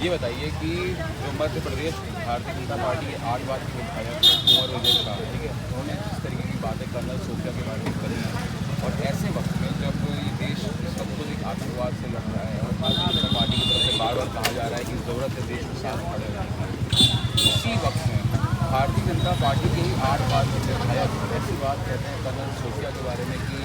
ये बताइए कि जो मध्य प्रदेश भारतीय जनता पार्टी के 8 बार के विधायक कुंवर विजय शाह, ठीक है, उन्होंने जिस तरीके की बातें कर्नल सोफिया के बारे में करी हैं, और ऐसे वक्त में जब ये देश सब कुछ एक आतंकवाद से लड़ रहा है और भारतीय जनता पार्टी की तरफ से बार बार कहा जा रहा है कि ज़रूरत है देश के साथ खड़े रहने की, उसी वक्त में भारतीय जनता पार्टी के ही 8 बार के विधायक ऐसी बात कहते हैं कर्नल सोफिया के बारे में कि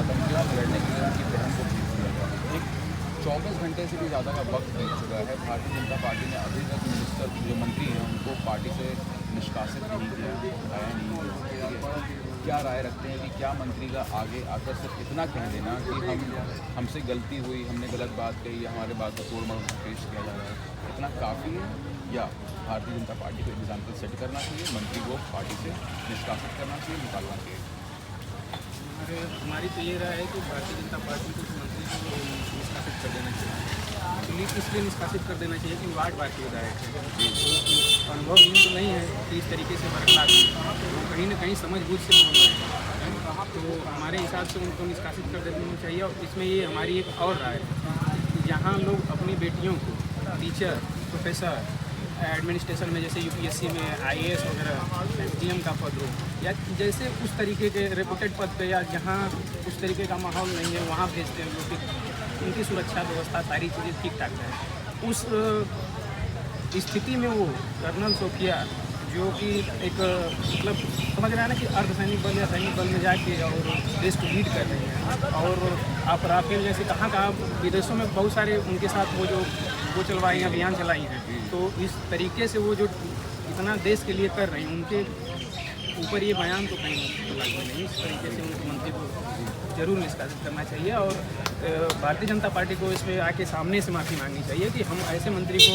आतंकियों से लड़ने के लिए उनकी बहन को भेज दिया गया। एक 24 घंटे से भी ज़्यादा का वक्त बीत चुका है, भारतीय जनता पार्टी ने अभी तक मिनिस्टर जो मंत्री हैं उनको पार्टी से निष्कासित नहीं किया, उठाया नहीं किया। क्या राय रखते हैं कि क्या मंत्री का आगे आकर सिर्फ इतना कह देना कि हमसे गलती हुई, हमने गलत बात कही या हमारे बात को तोड़ मरोड़ पेश किया जा रहा है, इतना काफ़ी है, या भारतीय जनता पार्टी को एग्जाम्पल सेट करना चाहिए, मंत्री को पार्टी से निष्कासित करना चाहिए, निकालना चाहिए? हमारी तो ये राय है कि भारतीय जनता पार्टी को मंत्री को निष्कासित कर देना चाहिए। इसलिए निष्कासित कर देना चाहिए कि 8 बार के विधायक है, अनुभव तो नहीं है कि इस तरीके से बर्खलाफ वो कहीं ना कहीं समझबूझ से बोल रहे हैं, तो हमारे हिसाब से उनको निष्कासित कर देना चाहिए। और इसमें ये हमारी एक और राय है कि जहाँ लोग अपनी बेटियों को टीचर, प्रोफेसर, एडमिनिस्ट्रेशन में जैसे यूपीएससी में आईएएस वगैरह एसडीएम का पद हो, या जैसे उस तरीके के रेपुटेड पद पे, या जहाँ उस तरीके का माहौल नहीं है वहाँ भेजते हैं लोग, उनकी सुरक्षा व्यवस्था सारी चीज़ें ठीक ठाक है। उस स्थिति में वो कर्नल सोफिया जो कि एक मतलब समझ रहे हैं ना कि अर्धसैनिक बल या सैनिक बल में जाके और देश को लीड कर रहे हैं, और आप राफेल जैसे कहाँ विदेशों में बहुत सारे उनके साथ वो चलवाई हैं, अभियान चलाई हैं, तो इस तरीके से वो जो इतना देश के लिए कर रहे हैं उनके ऊपर ये बयान तो कहीं लागू नहीं। इस तरीके से उनको मंत्री को जरूर निष्कासित करना चाहिए, और भारतीय जनता पार्टी को इसमें आके सामने से माफ़ी मांगनी चाहिए कि हम ऐसे मंत्री को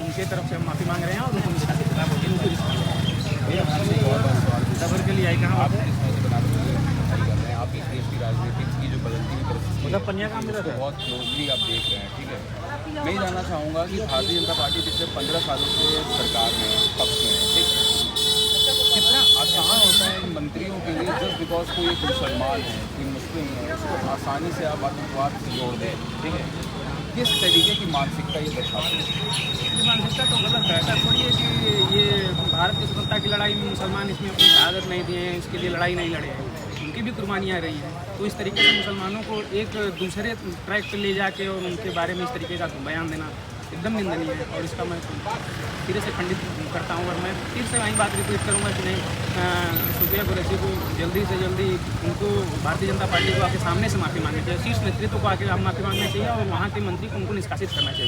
उनके तरफ से हम माफ़ी मांग रहे हैं और उनको निष्कासित करना होगी। उनको के लिए आई कहाँ आप आपकी देश की राजनीति की जो बदलती हुई परिस्थिति मतलब पन्या काम मेरा तो बहुत क्लोजली आप देख रहे हैं, ठीक है। मैं ये जानना चाहूँगा कि भारतीय जनता पार्टी पिछले 15 सालों से सरकार में पक्ष में है, ठीक है, कितना आसान होता है इन मंत्रियों के लिए जस्ट बिकॉज कोई एक मुसलमान है, कोई मुस्लिम है, उसको आसानी से आप आतंकवाद से जोड़ दें, ठीक है। किस तरीके की मानसिकता ये दर्शाती है? ये मानसिकता तो गलत है। ऐसा थोड़ी है कि ये भारत की स्वतंत्रता की लड़ाई में मुसलमान इसमें अपनी शहादत नहीं दिए हैं, इसके लिए लड़ाई नहीं लड़े हैं, उनकी भी कुर्बानियाँ रही हैं। तो इस तरीके से मुसलमानों को एक दूसरे ट्रैक पर ले जाके और उनके बारे में इस तरीके का बयान देना एकदम निंदनीय है, और इसका मैं फिर से खंडित करता हूँ। और मैं फिर से वही बात रिपीट करूँगा कि नहीं, सोफिया कुरैशी को जल्दी से जल्दी उनको भारतीय जनता पार्टी को आके सामने से माफ़ी मांगनी चाहिए, शीर्ष नेतृत्व को आके माफ़ी मांगनी चाहिए, और वहाँ के मंत्री को उनको निष्कासित करना चाहिए।